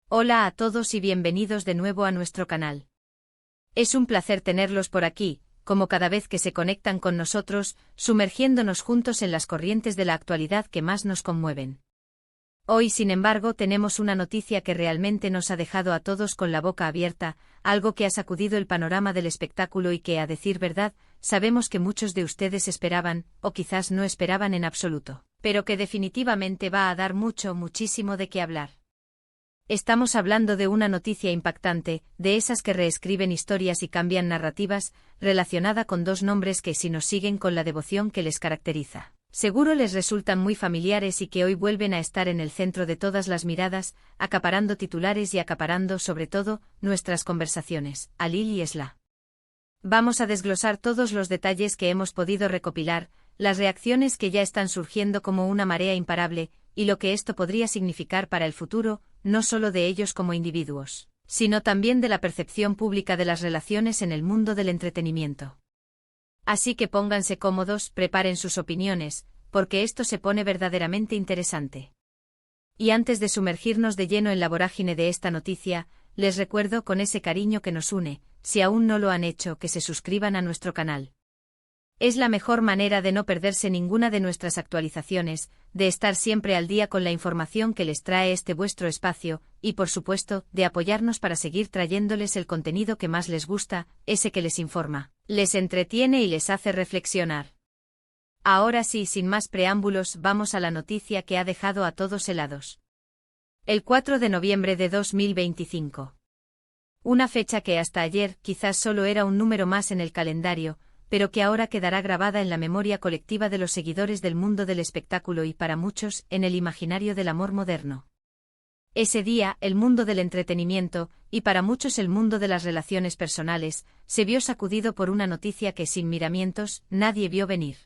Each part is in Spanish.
Hola a todos y bienvenidos de nuevo a nuestro canal. Es un placer tenerlos por aquí, como cada vez que se conectan con nosotros, sumergiéndonos juntos en las corrientes de la actualidad que más nos conmueven. Hoy, sin embargo, tenemos una noticia que realmente nos ha dejado a todos con la boca abierta, algo que ha sacudido el panorama del espectáculo y que, a decir verdad, sabemos que muchos de ustedes esperaban, o quizás no esperaban en absoluto, pero que definitivamente va a dar muchísimo de qué hablar. Estamos hablando de una noticia impactante, de esas que reescriben historias y cambian narrativas, relacionada con dos nombres que si nos siguen con la devoción que les caracteriza, seguro les resultan muy familiares y que hoy vuelven a estar en el centro de todas las miradas, acaparando titulares y acaparando, sobre todo, nuestras conversaciones, Alil y Esla. Vamos a desglosar todos los detalles que hemos podido recopilar, las reacciones que ya están surgiendo como una marea imparable, y lo que esto podría significar para el futuro, no solo de ellos como individuos, sino también de la percepción pública de las relaciones en el mundo del entretenimiento. Así que pónganse cómodos, preparen sus opiniones, porque esto se pone verdaderamente interesante. Y antes de sumergirnos de lleno en la vorágine de esta noticia, les recuerdo con ese cariño que nos une, si aún no lo han hecho, que se suscriban a nuestro canal. Es la mejor manera de no perderse ninguna de nuestras actualizaciones, de estar siempre al día con la información que les trae este vuestro espacio, y por supuesto, de apoyarnos para seguir trayéndoles el contenido que más les gusta, ese que les informa, les entretiene y les hace reflexionar. Ahora sí, sin más preámbulos, vamos a la noticia que ha dejado a todos helados. El 4 de noviembre de 2025. Una fecha que hasta ayer quizás solo era un número más en el calendario, pero que ahora quedará grabada en la memoria colectiva de los seguidores del mundo del espectáculo y para muchos, en el imaginario del amor moderno. Ese día, el mundo del entretenimiento, y para muchos el mundo de las relaciones personales, se vio sacudido por una noticia que sin miramientos, nadie vio venir.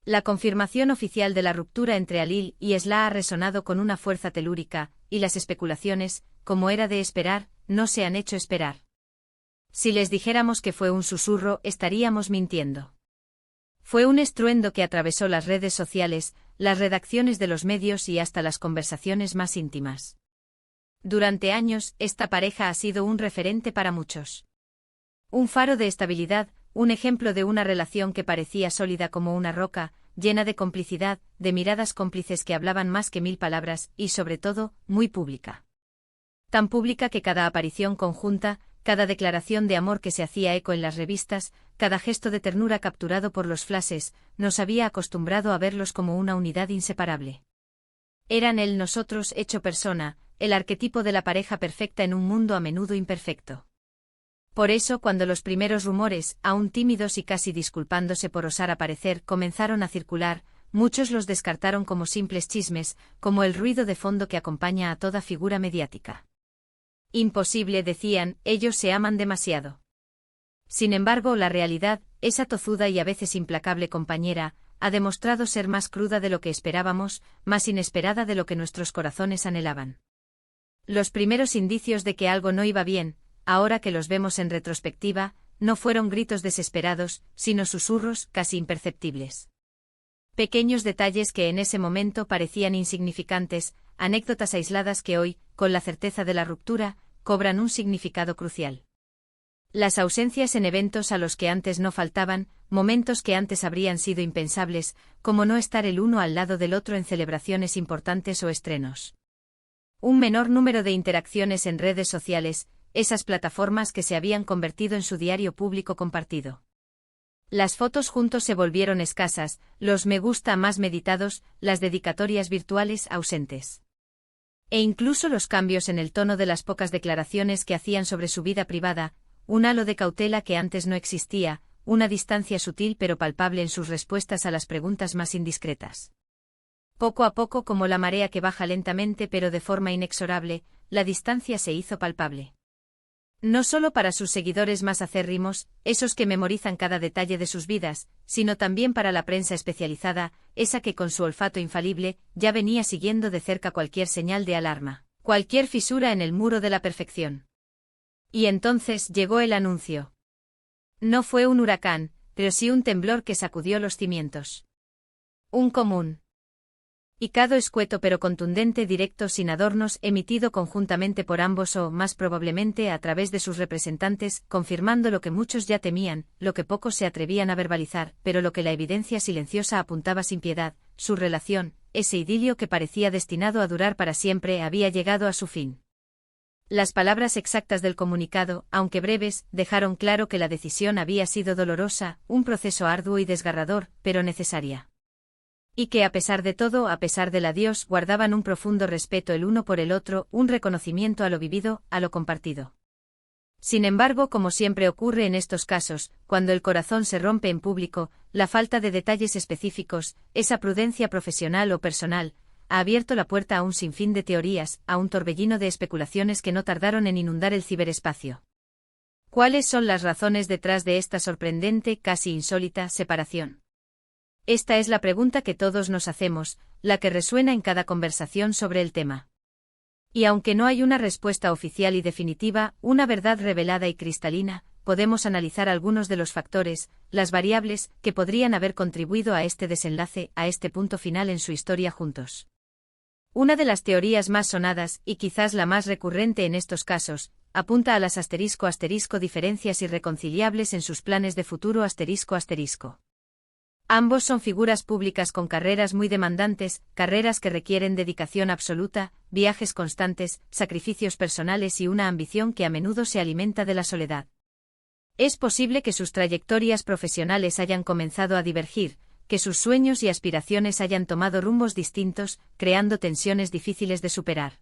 La confirmación oficial de la ruptura entre Alil y Esla ha resonado con una fuerza telúrica, y las especulaciones, como era de esperar, no se han hecho esperar. Si les dijéramos que fue un susurro, estaríamos mintiendo. Fue un estruendo que atravesó las redes sociales, las redacciones de los medios y hasta las conversaciones más íntimas. Durante años, esta pareja ha sido un referente para muchos. Un faro de estabilidad, un ejemplo de una relación que parecía sólida como una roca, llena de complicidad, de miradas cómplices que hablaban más que 1000 palabras y, sobre todo, muy pública. Tan pública que cada aparición conjunta, cada declaración de amor que se hacía eco en las revistas, cada gesto de ternura capturado por los flashes, nos había acostumbrado a verlos como una unidad inseparable. Eran el nosotros hecho persona, el arquetipo de la pareja perfecta en un mundo a menudo imperfecto. Por eso, cuando los primeros rumores, aún tímidos y casi disculpándose por osar aparecer, comenzaron a circular, muchos los descartaron como simples chismes, como el ruido de fondo que acompaña a toda figura mediática. Imposible, decían, ellos se aman demasiado. Sin embargo, la realidad, esa tozuda y a veces implacable compañera, ha demostrado ser más cruda de lo que esperábamos, más inesperada de lo que nuestros corazones anhelaban. Los primeros indicios de que algo no iba bien, ahora que los vemos en retrospectiva, no fueron gritos desesperados, sino susurros casi imperceptibles. Pequeños detalles que en ese momento parecían insignificantes, anécdotas aisladas que hoy, con la certeza de la ruptura, cobran un significado crucial. Las ausencias en eventos a los que antes no faltaban, momentos que antes habrían sido impensables, como no estar el uno al lado del otro en celebraciones importantes o estrenos. Un menor número de interacciones en redes sociales, esas plataformas que se habían convertido en su diario público compartido. Las fotos juntos se volvieron escasas, los me gusta más meditados, las dedicatorias virtuales ausentes. E incluso los cambios en el tono de las pocas declaraciones que hacían sobre su vida privada, un halo de cautela que antes no existía, una distancia sutil pero palpable en sus respuestas a las preguntas más indiscretas. Poco a poco, como la marea que baja lentamente pero de forma inexorable, la distancia se hizo palpable. No solo para sus seguidores más acérrimos, esos que memorizan cada detalle de sus vidas, sino también para la prensa especializada, esa que con su olfato infalible, ya venía siguiendo de cerca cualquier señal de alarma, cualquier fisura en el muro de la perfección. Y entonces llegó el anuncio. No fue un huracán, pero sí un temblor que sacudió los cimientos. Un común Hicado escueto pero contundente, directo, sin adornos, emitido conjuntamente por ambos o, más probablemente, a través de sus representantes, confirmando lo que muchos ya temían, lo que pocos se atrevían a verbalizar, pero lo que la evidencia silenciosa apuntaba sin piedad: su relación, ese idilio que parecía destinado a durar para siempre, había llegado a su fin. Las palabras exactas del comunicado, aunque breves, dejaron claro que la decisión había sido dolorosa, un proceso arduo y desgarrador, pero necesaria. Y que a pesar de todo, a pesar del adiós, guardaban un profundo respeto el uno por el otro, un reconocimiento a lo vivido, a lo compartido. Sin embargo, como siempre ocurre en estos casos, cuando el corazón se rompe en público, la falta de detalles específicos, esa prudencia profesional o personal, ha abierto la puerta a un sinfín de teorías, a un torbellino de especulaciones que no tardaron en inundar el ciberespacio. ¿Cuáles son las razones detrás de esta sorprendente, casi insólita, separación? Esta es la pregunta que todos nos hacemos, la que resuena en cada conversación sobre el tema. Y aunque no hay una respuesta oficial y definitiva, una verdad revelada y cristalina, podemos analizar algunos de los factores, las variables, que podrían haber contribuido a este desenlace, a este punto final en su historia juntos. Una de las teorías más sonadas, y quizás la más recurrente en estos casos, apunta a las diferencias irreconciliables en sus planes de futuro ***. Ambos son figuras públicas con carreras muy demandantes, carreras que requieren dedicación absoluta, viajes constantes, sacrificios personales y una ambición que a menudo se alimenta de la soledad. Es posible que sus trayectorias profesionales hayan comenzado a divergir, que sus sueños y aspiraciones hayan tomado rumbos distintos, creando tensiones difíciles de superar.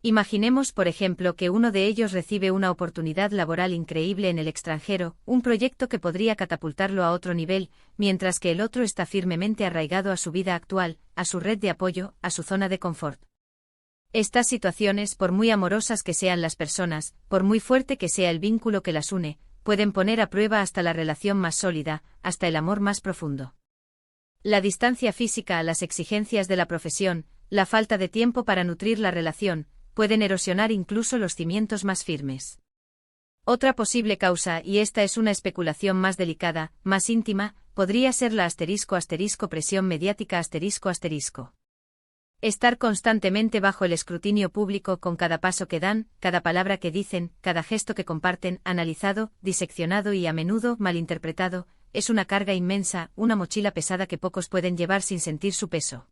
Imaginemos, por ejemplo, que uno de ellos recibe una oportunidad laboral increíble en el extranjero, un proyecto que podría catapultarlo a otro nivel, mientras que el otro está firmemente arraigado a su vida actual, a su red de apoyo, a su zona de confort. Estas situaciones, por muy amorosas que sean las personas, por muy fuerte que sea el vínculo que las une, pueden poner a prueba hasta la relación más sólida, hasta el amor más profundo. La distancia física a las exigencias de la profesión, la falta de tiempo para nutrir la relación, pueden erosionar incluso los cimientos más firmes. Otra posible causa, y esta es una especulación más delicada, más íntima, podría ser la ***presión mediática ***. Estar constantemente bajo el escrutinio público con cada paso que dan, cada palabra que dicen, cada gesto que comparten, analizado, diseccionado y a menudo malinterpretado, es una carga inmensa, una mochila pesada que pocos pueden llevar sin sentir su peso.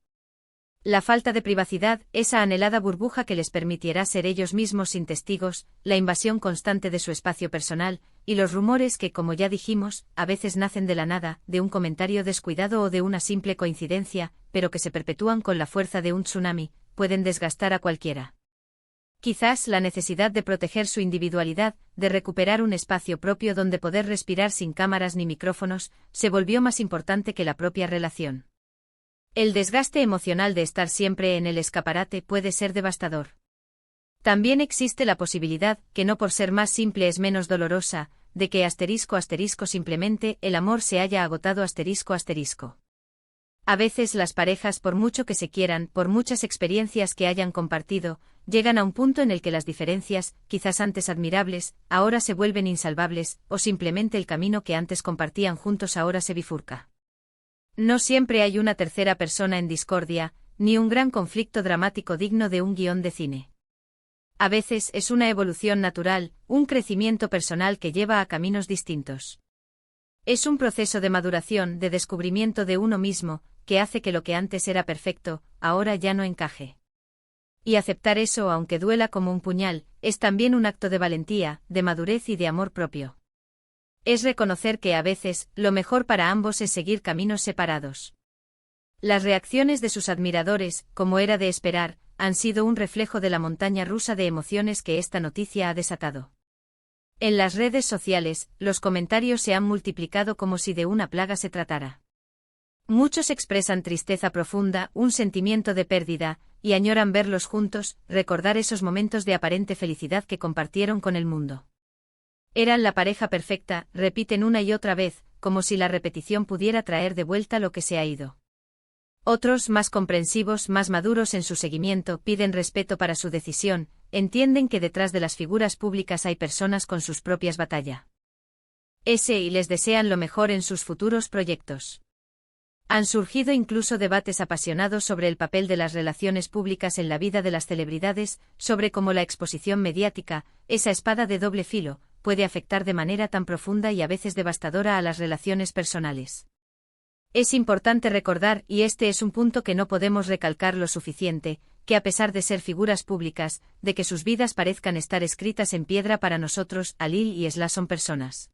La falta de privacidad, esa anhelada burbuja que les permitiera ser ellos mismos sin testigos, la invasión constante de su espacio personal, y los rumores que, como ya dijimos, a veces nacen de la nada, de un comentario descuidado o de una simple coincidencia, pero que se perpetúan con la fuerza de un tsunami, pueden desgastar a cualquiera. Quizás la necesidad de proteger su individualidad, de recuperar un espacio propio donde poder respirar sin cámaras ni micrófonos, se volvió más importante que la propia relación. El desgaste emocional de estar siempre en el escaparate puede ser devastador. También existe la posibilidad, que no por ser más simple es menos dolorosa, de que simplemente el amor se haya agotado ***. A veces las parejas, por mucho que se quieran, por muchas experiencias que hayan compartido, llegan a un punto en el que las diferencias, quizás antes admirables, ahora se vuelven insalvables, o simplemente el camino que antes compartían juntos ahora se bifurca. No siempre hay una tercera persona en discordia, ni un gran conflicto dramático digno de un guión de cine. A veces es una evolución natural, un crecimiento personal que lleva a caminos distintos. Es un proceso de maduración, de descubrimiento de uno mismo, que hace que lo que antes era perfecto, ahora ya no encaje. Y aceptar eso, aunque duela como un puñal, es también un acto de valentía, de madurez y de amor propio. Es reconocer que a veces, lo mejor para ambos es seguir caminos separados. Las reacciones de sus admiradores, como era de esperar, han sido un reflejo de la montaña rusa de emociones que esta noticia ha desatado. En las redes sociales, los comentarios se han multiplicado como si de una plaga se tratara. Muchos expresan tristeza profunda, un sentimiento de pérdida, y añoran verlos juntos, recordar esos momentos de aparente felicidad que compartieron con el mundo. Eran la pareja perfecta, repiten una y otra vez, como si la repetición pudiera traer de vuelta lo que se ha ido. Otros, más comprensivos, más maduros en su seguimiento, piden respeto para su decisión, entienden que detrás de las figuras públicas hay personas con sus propias batallas. Y les desean lo mejor en sus futuros proyectos. Han surgido incluso debates apasionados sobre el papel de las relaciones públicas en la vida de las celebridades, sobre cómo la exposición mediática, esa espada de doble filo, puede afectar de manera tan profunda y a veces devastadora a las relaciones personales. Es importante recordar, y este es un punto que no podemos recalcar lo suficiente, que a pesar de ser figuras públicas, de que sus vidas parezcan estar escritas en piedra para nosotros, Halil y Esla son personas.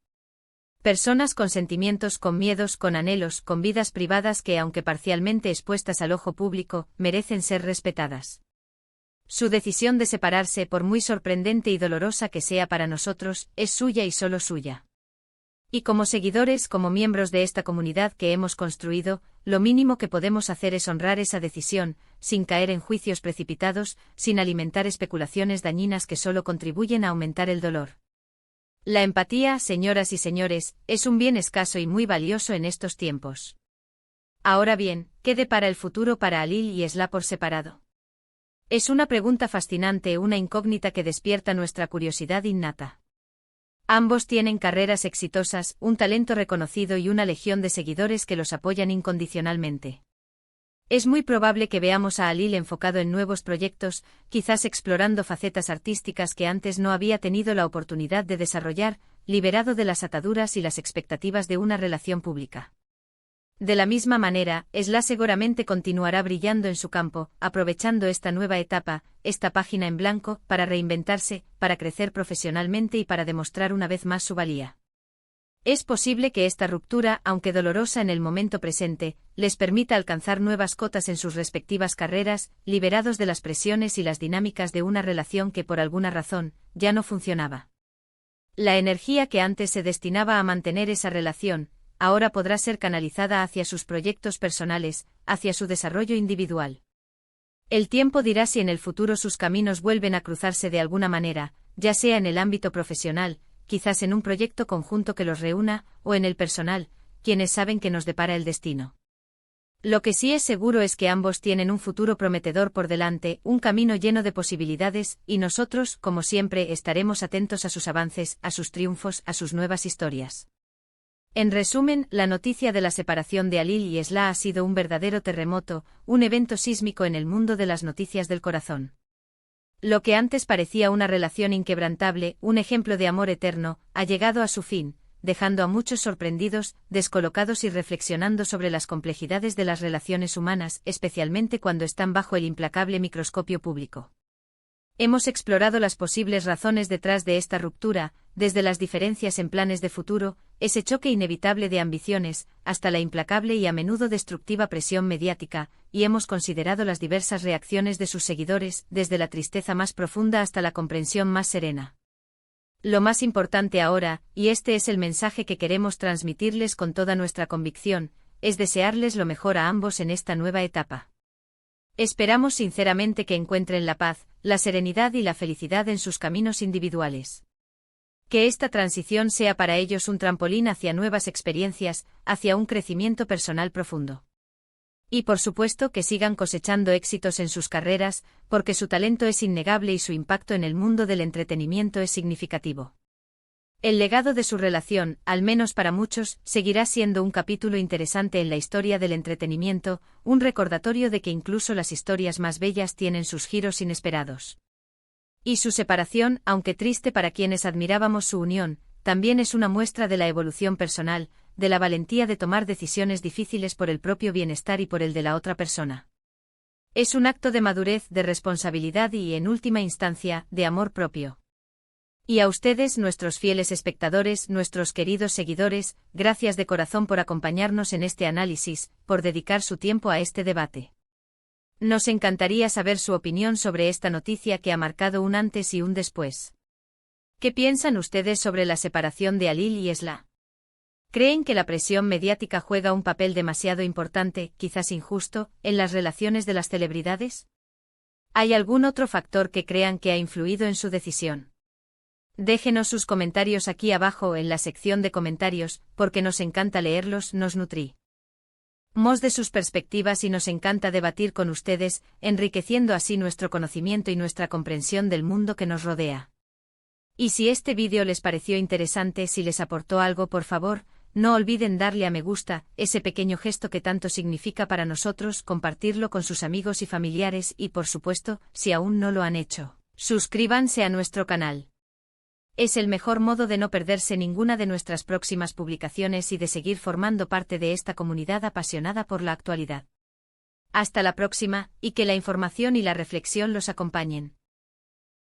Personas con sentimientos, con miedos, con anhelos, con vidas privadas que, aunque parcialmente expuestas al ojo público, merecen ser respetadas. Su decisión de separarse, por muy sorprendente y dolorosa que sea para nosotros, es suya y solo suya. Y como seguidores, como miembros de esta comunidad que hemos construido, lo mínimo que podemos hacer es honrar esa decisión, sin caer en juicios precipitados, sin alimentar especulaciones dañinas que solo contribuyen a aumentar el dolor. La empatía, señoras y señores, es un bien escaso y muy valioso en estos tiempos. Ahora bien, ¿qué depara el futuro para Halil y Esla por separado? Es una pregunta fascinante, una incógnita que despierta nuestra curiosidad innata. Ambos tienen carreras exitosas, un talento reconocido y una legión de seguidores que los apoyan incondicionalmente. Es muy probable que veamos a Halil enfocado en nuevos proyectos, quizás explorando facetas artísticas que antes no había tenido la oportunidad de desarrollar, liberado de las ataduras y las expectativas de una relación pública. De la misma manera, Esla seguramente continuará brillando en su campo, aprovechando esta nueva etapa, esta página en blanco, para reinventarse, para crecer profesionalmente y para demostrar una vez más su valía. Es posible que esta ruptura, aunque dolorosa en el momento presente, les permita alcanzar nuevas cotas en sus respectivas carreras, liberados de las presiones y las dinámicas de una relación que por alguna razón, ya no funcionaba. La energía que antes se destinaba a mantener esa relación, ahora podrá ser canalizada hacia sus proyectos personales, hacia su desarrollo individual. El tiempo dirá si en el futuro sus caminos vuelven a cruzarse de alguna manera, ya sea en el ámbito profesional, quizás en un proyecto conjunto que los reúna, o en el personal, quienes saben que nos depara el destino. Lo que sí es seguro es que ambos tienen un futuro prometedor por delante, un camino lleno de posibilidades, y nosotros, como siempre, estaremos atentos a sus avances, a sus triunfos, a sus nuevas historias. En resumen, la noticia de la separación de Halil y Esla ha sido un verdadero terremoto, un evento sísmico en el mundo de las noticias del corazón. Lo que antes parecía una relación inquebrantable, un ejemplo de amor eterno, ha llegado a su fin, dejando a muchos sorprendidos, descolocados y reflexionando sobre las complejidades de las relaciones humanas, especialmente cuando están bajo el implacable microscopio público. Hemos explorado las posibles razones detrás de esta ruptura, desde las diferencias en planes de futuro, ese choque inevitable de ambiciones, hasta la implacable y a menudo destructiva presión mediática, y hemos considerado las diversas reacciones de sus seguidores, desde la tristeza más profunda hasta la comprensión más serena. Lo más importante ahora, y este es el mensaje que queremos transmitirles con toda nuestra convicción, es desearles lo mejor a ambos en esta nueva etapa. Esperamos sinceramente que encuentren la paz, la serenidad y la felicidad en sus caminos individuales. Que esta transición sea para ellos un trampolín hacia nuevas experiencias, hacia un crecimiento personal profundo. Y por supuesto que sigan cosechando éxitos en sus carreras, porque su talento es innegable y su impacto en el mundo del entretenimiento es significativo. El legado de su relación, al menos para muchos, seguirá siendo un capítulo interesante en la historia del entretenimiento, un recordatorio de que incluso las historias más bellas tienen sus giros inesperados. Y su separación, aunque triste para quienes admirábamos su unión, también es una muestra de la evolución personal, de la valentía de tomar decisiones difíciles por el propio bienestar y por el de la otra persona. Es un acto de madurez, de responsabilidad y, en última instancia, de amor propio. Y a ustedes, nuestros fieles espectadores, nuestros queridos seguidores, gracias de corazón por acompañarnos en este análisis, por dedicar su tiempo a este debate. Nos encantaría saber su opinión sobre esta noticia que ha marcado un antes y un después. ¿Qué piensan ustedes sobre la separación de Halil y Esla? ¿Creen que la presión mediática juega un papel demasiado importante, quizás injusto, en las relaciones de las celebridades? ¿Hay algún otro factor que crean que ha influido en su decisión? Déjenos sus comentarios aquí abajo en la sección de comentarios, porque nos encanta leerlos, nos nutrimos de sus perspectivas y nos encanta debatir con ustedes, enriqueciendo así nuestro conocimiento y nuestra comprensión del mundo que nos rodea. Y si este vídeo les pareció interesante, si les aportó algo, por favor, No olviden darle a me gusta, ese pequeño gesto que tanto significa para nosotros, compartirlo con sus amigos y familiares y, por supuesto, si aún no lo han hecho, suscríbanse a nuestro canal. Es el mejor modo de no perderse ninguna de nuestras próximas publicaciones y de seguir formando parte de esta comunidad apasionada por la actualidad. Hasta la próxima, y que la información y la reflexión los acompañen.